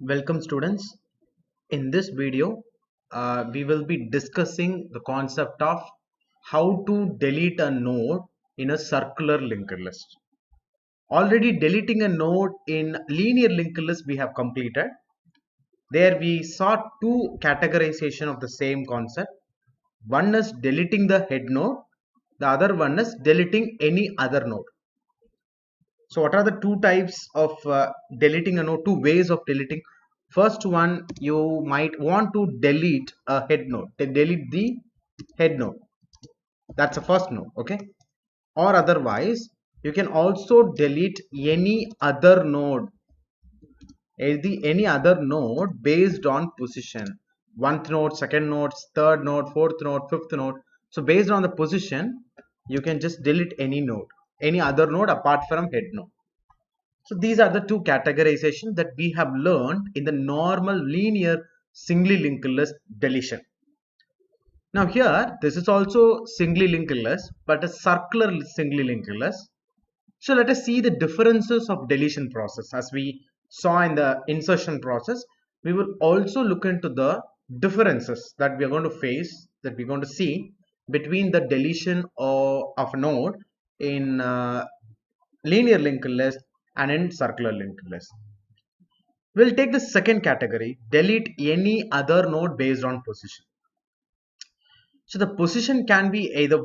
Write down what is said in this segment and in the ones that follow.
Welcome students. In this video, we will be discussing the concept of how to delete a node in a circular linked list. Already deleting a node in linear linked list we have completed. There we saw two categorization of the same concept. One is deleting the head node, the other one is deleting any other node. So what are the two types of deleting a node, two ways of deleting? First one, you might want to delete a head node, delete the head node. That's the first node, okay? Or otherwise, you can also delete any other node, any other node based on position. One node, second node, third node, fourth node, fifth node. So based on the position, you can just delete any node, any other node apart from head node. So these are the two categorizations that we have learned in the normal linear singly linked list deletion. Now here, this is also singly linked list, but a circular singly linked list. So let us see the differences of deletion process. As we saw in the insertion process, we will also look into the differences that we are going to face, that we're going to see between the deletion of a node in linear linked list and in circular linked list. We'll take the second category, delete any other node based on position. So the position can be either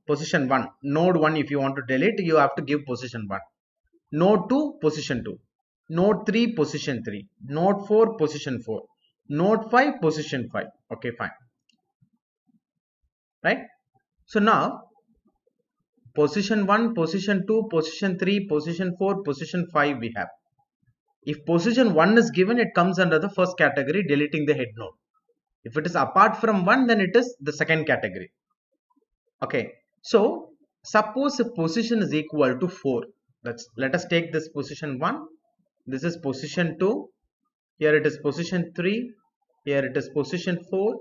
position 1, node 1. If you want to delete, you have to give position 1. Node 2, position 2. Node 3, position 3. Node 4, position 4. Node 5, position 5. Okay, fine. Right? So now, position 1, position 2, position 3, position 4, position 5 we have. If position 1 is given, it comes under the first category, deleting the head node. If it is apart from 1, then it is the second category. Okay, so suppose if position is equal to 4. Let us take this position 1. This is position 2. Here it is position 3. Here it is position 4.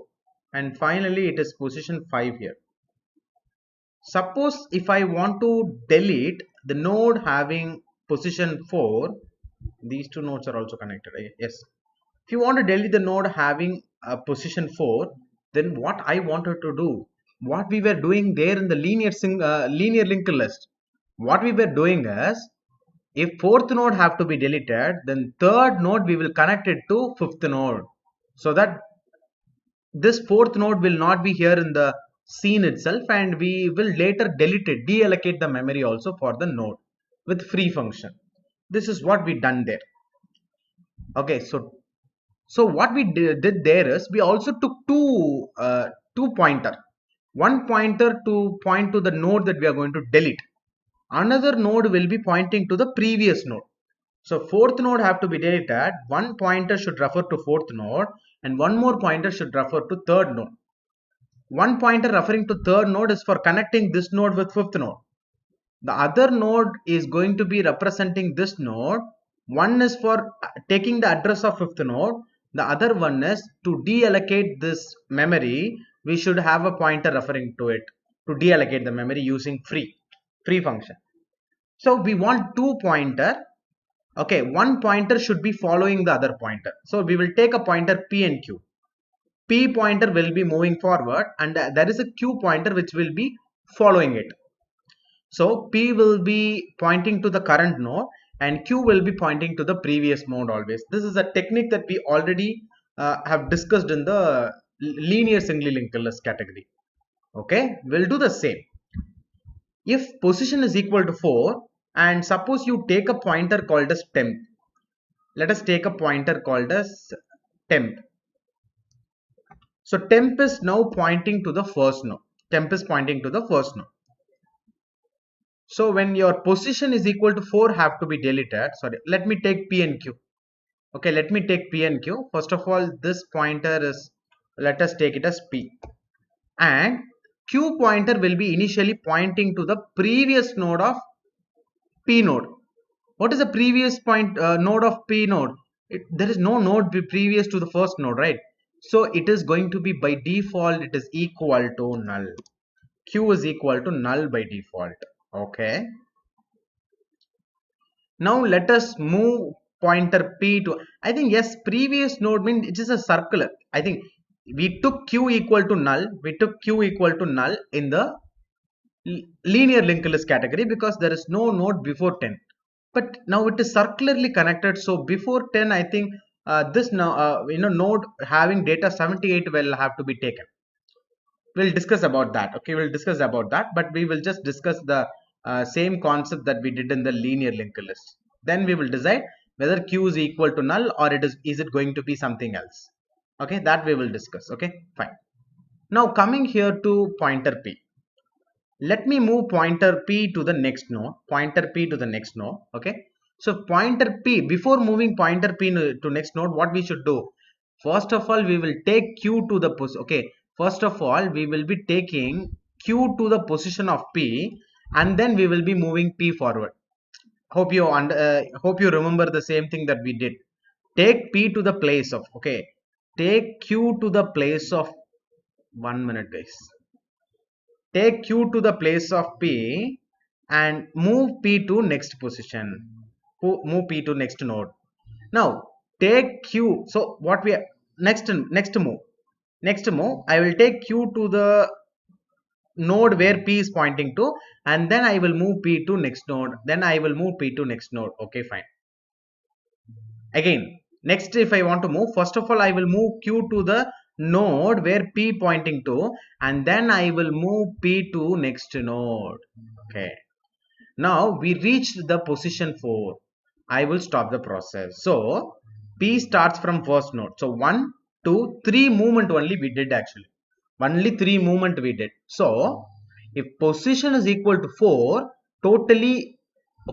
And finally it is position 5 here. Suppose if I want to delete the node having position 4, these two nodes are also connected. Yes. If you want to delete the node having position 4, then what I wanted to do, what we were doing there in the linear linked list, what we were doing is, if fourth node have to be deleted, then third node we will connect it to fifth node, so that this fourth node will not be here in the scene itself, and we will later delete it, deallocate the memory also for the node with free function. This is what we done there. Okay, so what we did there is, we also took two pointer. One pointer to point to the node that we are going to delete. Another node will be pointing to the previous node. So fourth node have to be deleted. One pointer should refer to fourth node, and one more pointer should refer to third node. One pointer referring to third node is for connecting this node with fifth node. The other node is going to be representing this node. One is for taking the address of fifth node. The other one is to deallocate this memory. We should have a pointer referring to it to deallocate the memory using free function. So we want two pointer. Okay, one pointer should be following the other pointer. So we will take a pointer P and Q. P pointer will be moving forward, and there is a Q pointer which will be following it. So P will be pointing to the current node and Q will be pointing to the previous node always. This is a technique that we already have discussed in the linear singly linked list category. Okay, we'll do the same. If position is equal to 4, and suppose you take a pointer called as temp. Let us take a pointer called as temp. So temp is now pointing to the first node. Temp is pointing to the first node. So when your position is equal to 4 have to be deleted. Sorry, let me take P and Q. Okay, let me take P and Q. First of all, this pointer is, let us take it as P. And Q pointer will be initially pointing to the previous node of P node. What is the previous node of P node? There is no node previous to the first node, right? So it is going to be by default, it is equal to null. Q is equal to null by default. Okay. Now let us move pointer P to, I think yes, previous node means it is a circular. I think we took Q equal to null. We took Q equal to null in the linear linked list category because there is no node before 10. But now it is circularly connected. So before 10, I think this now node having data 78 will have to be taken. We'll discuss about that. Okay, we'll discuss about that, but we will just discuss the same concept that we did in the linear linked list. Then we will decide whether Q is equal to null or is it going to be something else. Okay, that we will discuss. Okay, fine. Now coming here to pointer P. Let me move pointer P to the next node. Pointer P to the next node. Okay. So pointer P, before moving pointer P to next node, what we should do? First of all, we will take Q to the position. Okay. First of all, we will be taking Q to the position of P, and then we will be moving P forward. Hope you remember the same thing that we did. Take P to the place of, okay. Take Q to the place of, 1 minute guys. Take Q to the place of P and move P to next position. Move P to next node. Now take Q. So what we next move. Next move, I will take Q to the node where P is pointing to, and then I will move P to next node. Then I will move P to next node. Okay, fine. Again, next if I want to move, first of all I will move Q to the node where P pointing to, and then I will move P to next node. Okay. Now we reached the position 4. I will stop the process. So P starts from first node. So 1, 2, 3 movement only we did actually. Only 3 movement we did. So if position is equal to 4, totally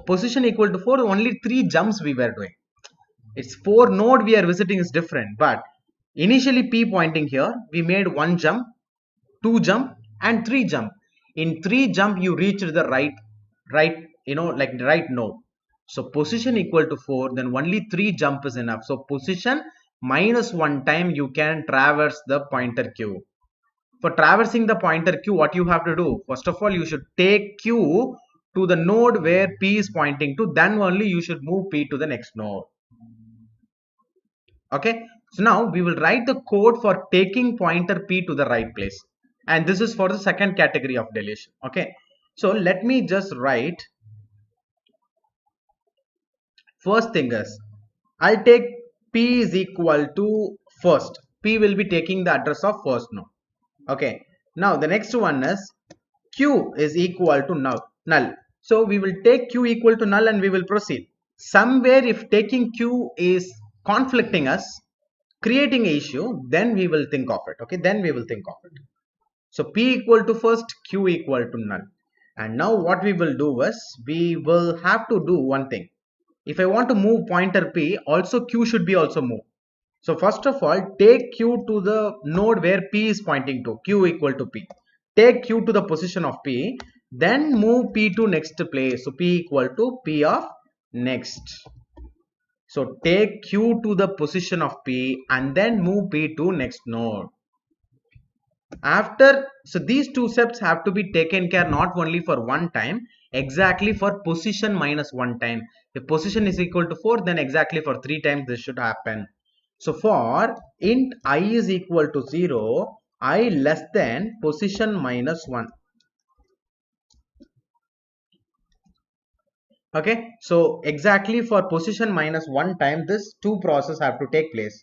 position equal to 4, only 3 jumps we were doing. It's 4 node we are visiting is different, but initially P pointing here, we made 1 jump, 2 jump and 3 jump. In 3 jump you reached the right node. So position equal to 4, then only 3 jump is enough. So position minus 1 time you can traverse the pointer Q. For traversing the pointer Q, what you have to do? First of all, you should take Q to the node where P is pointing to, then only you should move P to the next node. Okay, so now we will write the code for taking pointer P to the right place, and this is for the second category of deletion. Okay, so let me just write. First thing is, I'll take P is equal to first. P will be taking the address of first node. Okay, now the next one is Q is equal to null. So we will take Q equal to null and we will proceed. Somewhere if taking Q is conflicting us, creating an issue, then we will think of it. Okay, then we will think of it. So P equal to first, Q equal to null. And now what we will do is, we will have to do one thing. If I want to move pointer P, also Q should be also moved. So first of all, take Q to the node where P is pointing to, Q equal to P. Take Q to the position of P, then move P to next place. So P equal to P of next. So take Q to the position of P and then move P to next node. So these two steps have to be taken care not only for one time, exactly for position minus 1 time. If position is equal to 4, then exactly for 3 times this should happen. So for int I is equal to 0, I less than position minus 1. Okay, so exactly for position minus 1 time, this two process have to take place.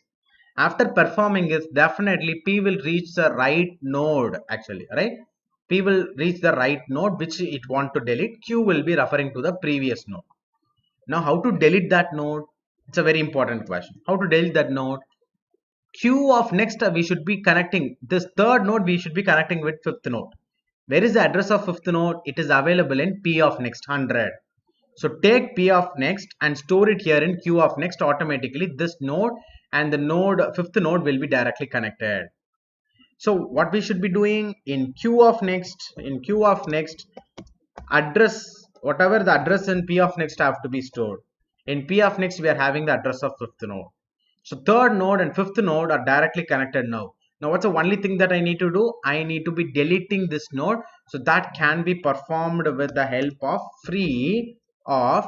After performing this, definitely P will reach the right node actually, right? P will reach the right node which it want to delete. Q will be referring to the previous node. Now how to delete that node? It's a very important question. How to delete that node? Q of next we should be connecting. This third node we should be connecting with fifth node. Where is the address of fifth node? It is available in P of next 100. So take P of next and store it here in Q of next. Automatically this node and the fifth node will be directly connected. So what we should be doing in Q of next, address, whatever the address in P of next have to be stored. In P of next we are having the address of fifth node. So third node and fifth node are directly connected now. Now what's the only thing that I need to do? I need to be deleting this node. So that can be performed with the help of free of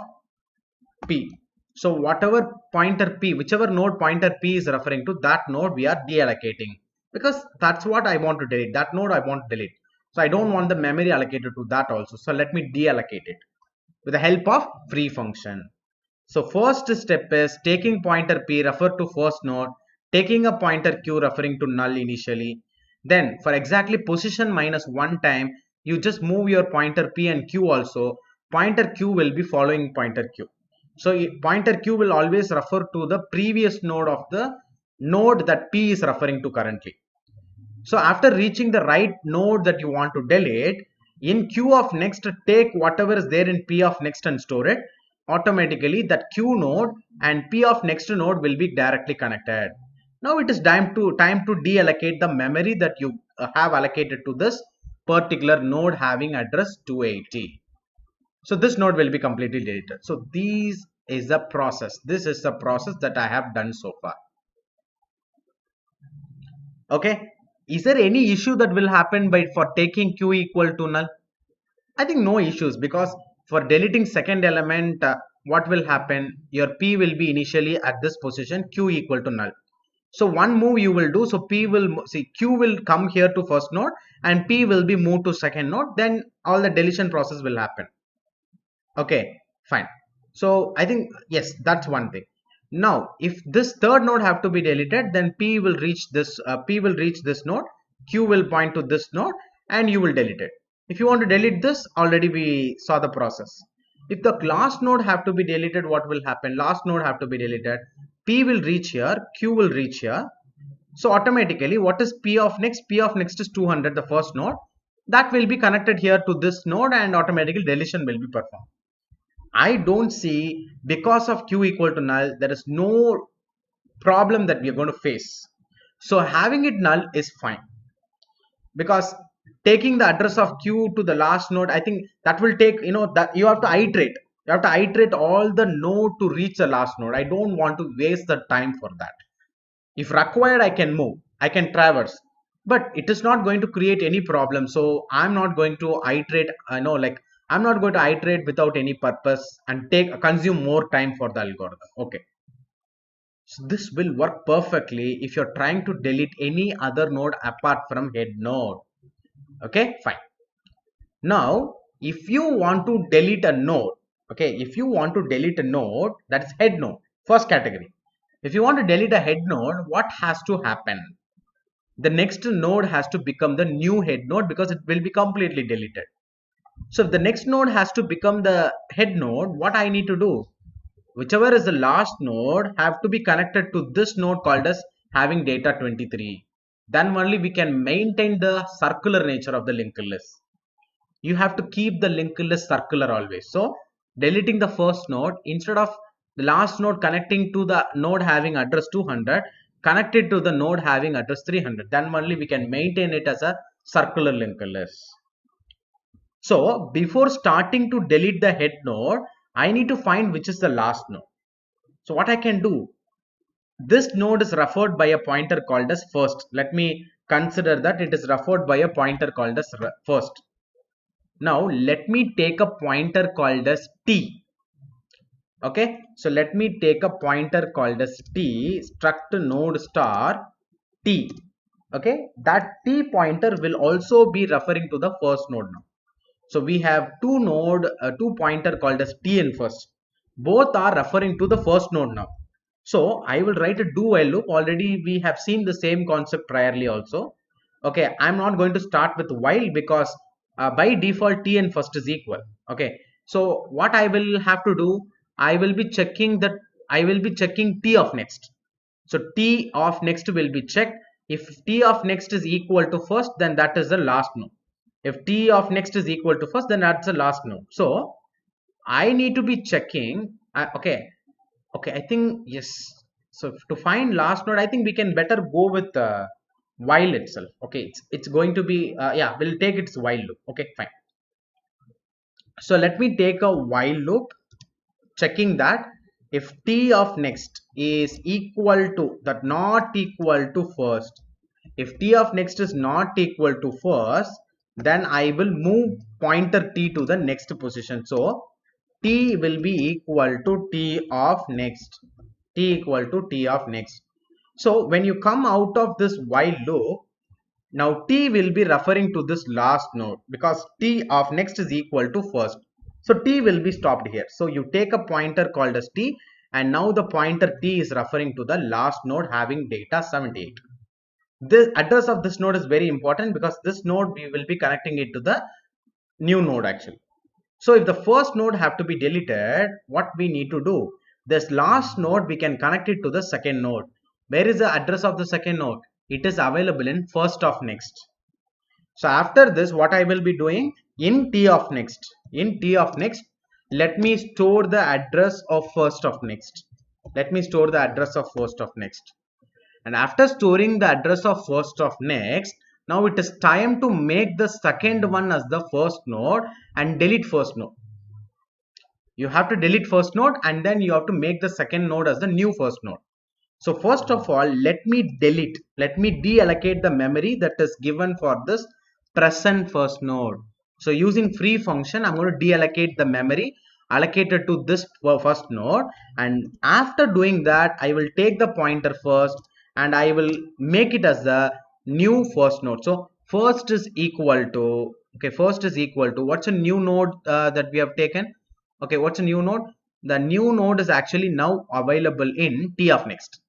P. So whatever pointer p, whichever node pointer p is referring to, that node we are deallocating, because that's what I want to delete. That node I want to delete, so I don't want the memory allocated to that also. So let me deallocate it with the help of free function. So first step is taking pointer p refer to first node, taking a pointer q referring to null initially. Then for exactly position minus 1 time, you just move your pointer p and q also. Pointer q will be following pointer q. So pointer q will always refer to the previous node of the node that p is referring to currently. So after reaching the right node that you want to delete, in q of next, take whatever is there in p of next and store it. Automatically that q node and p of next node will be directly connected. Now it is time to deallocate the memory that you have allocated to this particular node having address 280. So this node will be completely deleted. So this is the process. This is the process that I have done so far. Okay. Is there any issue that will happen by for taking q equal to null? I think no issues, because for deleting second element, what will happen? Your p will be initially at this position, q equal to null. So one move you will do, so p will see q will come here to first node and p will be moved to second node. Then all the deletion process will happen. Okay, fine. So I think yes, that's one thing. Now if this third node have to be deleted, then p will reach this node, q will point to this node, and you will delete it. If you want to delete this, already we saw the process. If the last node have to be deleted, what will happen? Last node have to be deleted, p will reach here, q will reach here. So automatically, what is p of next? P of next is 200, the first node. That will be connected here to this node, and automatically deletion will be performed. I don't see, because of q equal to null, there is no problem that we are going to face. So having it null is fine, because taking the address of q to the last node, I think that will take, that you have to iterate. You have to iterate all the node to reach the last node. I don't want to waste the time for that. If required, I can move, I can traverse, but it is not going to create any problem. So I'm not going to iterate. I'm not going to iterate without any purpose and consume more time for the algorithm. Okay. So this will work perfectly if you're trying to delete any other node apart from head node. Okay, fine. Now, if you want to delete a node, okay, if you want to delete a node, that's head node, first category. If you want to delete a head node, what has to happen? The next node has to become the new head node, because it will be completely deleted. So if the next node has to become the head node, what I need to do? Whichever is the last node have to be connected to this node called as having data 23. Then only we can maintain the circular nature of the linked list. You have to keep the linked list circular always. So deleting the first node, instead of the last node connecting to the node having address 200, connected to the node having address 300. Then only we can maintain it as a circular linked list. So before starting to delete the head node, I need to find which is the last node. So what I can do, this node is referred by a pointer called as first. Let me consider that it is referred by a pointer called as first. Now let me take a pointer called as t. Okay, so let me take a pointer called as t, struct node star t. Okay, that t pointer will also be referring to the first node now. So we have two pointer called as t and first. Both are referring to the first node now. So I will write a do while loop. Already we have seen the same concept priorly also. Okay, I'm not going to start with while, because by default t and first is equal. Okay, so what I will have to do, I will be checking t of next. So t of next will be checked. If t of next is equal to first, then that is the last node. If t of next is equal to first, then that's the last node. So I need to be checking. Okay, I think yes. So to find last node, I think we can better go with while itself. Okay, it's going to be yeah, we'll take its while loop. Okay, fine. So let me take a while loop, checking that if t of next is equal to that, not equal to first. If t of next is not equal to first, then I will move pointer t to the next position. So t will be equal to t of next. T equal to t of next. So when you come out of this while loop, now t will be referring to this last node because t of next is equal to first. So t will be stopped here. So you take a pointer called as t, and now the pointer t is referring to the last node having data 78. This address of this node is very important because this node we will be connecting it to the new node actually. So if the first node have to be deleted, what we need to do? This last node we can connect it to the second node. Where is the address of the second node? It is available in first of next. So after this, what I will be doing in t of next, let me store the address of first of next. Let me store the address of first of next. And after storing the address of first of next, now it is time to make the second one as the first node and delete first node. You have to delete first node and then you have to make the second node as the new first node. So first of all, let me deallocate the memory that is given for this present first node. So using free function, I'm going to deallocate the memory allocated to this first node, and after doing that, I will take the pointer first and I will make it as the new first node. So first is equal to, what's a new node that we have taken? Okay, what's a new node? The new node is actually now available in t of next.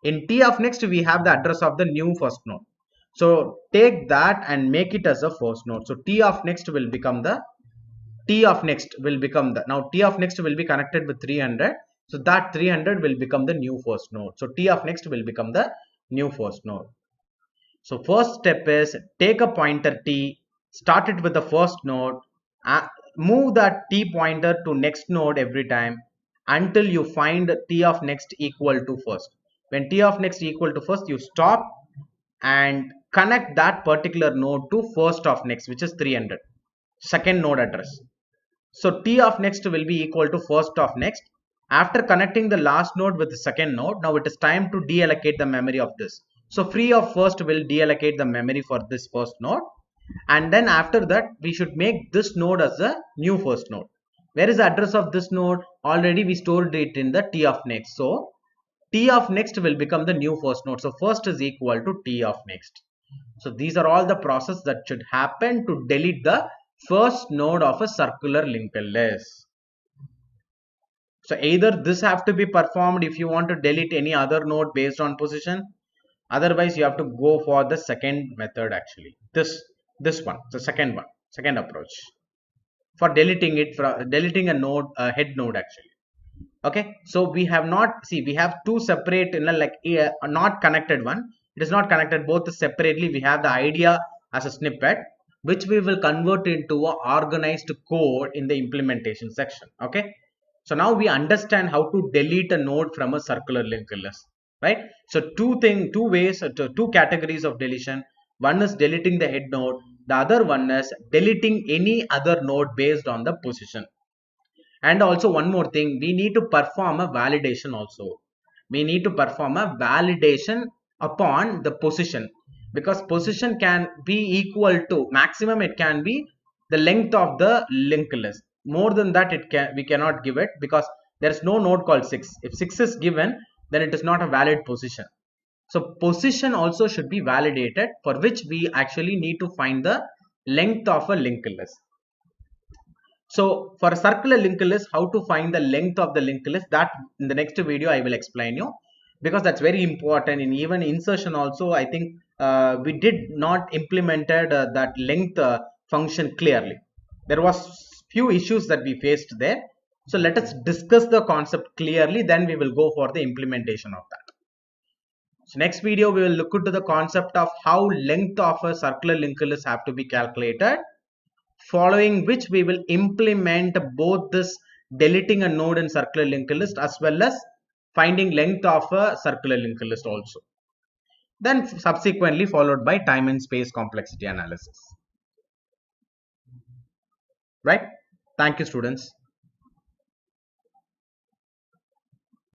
In t of next, we have the address of the new first node. So take that and make it as a first node. So t of next will become the now t of next will be connected with 300. So that 300 will become the new first node. So t of next will become the new first node. So first step is take a pointer t, start it with the first node, move that t pointer to next node every time until you find t of next equal to first. When t of next equal to first, you stop and connect that particular node to first of next, which is 300, second node address. So t of next will be equal to first of next. After connecting the last node with the second node, now it is time to deallocate the memory of this. So free of first will deallocate the memory for this first node, and then after that we should make this node as a new first node. Where is the address of this node? Already we stored it in the t of next. So t of next will become the new first node. So first is equal to t of next. So these are all the process that should happen to delete the first node of a circular linked list. So either this have to be performed if you want to delete any other node based on position. Otherwise you have to go for the second method actually. This one, the second approach for deleting it, from deleting a node, a head node actually. Okay, so we have we have two separate, not connected one. It is not connected both separately. We have the idea as a snippet, which we will convert into a organized code in the implementation section. Okay, so now we understand how to delete a node from a circular linked list, right? So two ways, two categories of deletion. One is deleting the head node. The other one is deleting any other node based on the position. And also one more thing, we need to perform a validation also. We need to perform a validation upon the position, because position can be equal to maximum, it can be the length of the linked list. More than that we cannot give it, because there is no node called 6. If 6 is given, then it is not a valid position. So position also should be validated, for which we actually need to find the length of a linked list. So for a circular linked list, how to find the length of the linked list, that in the next video I will explain you, because that's very important. In even insertion also, I think we did not implemented that length function clearly. There was few issues that we faced there. So let us discuss the concept clearly, then we will go for the implementation of that. So next video we will look into the concept of how length of a circular linked list have to be calculated, following which we will implement both this deleting a node in circular linked list as well as finding length of a circular linked list also. Then subsequently followed by time and space complexity analysis. Right? Thank you, students.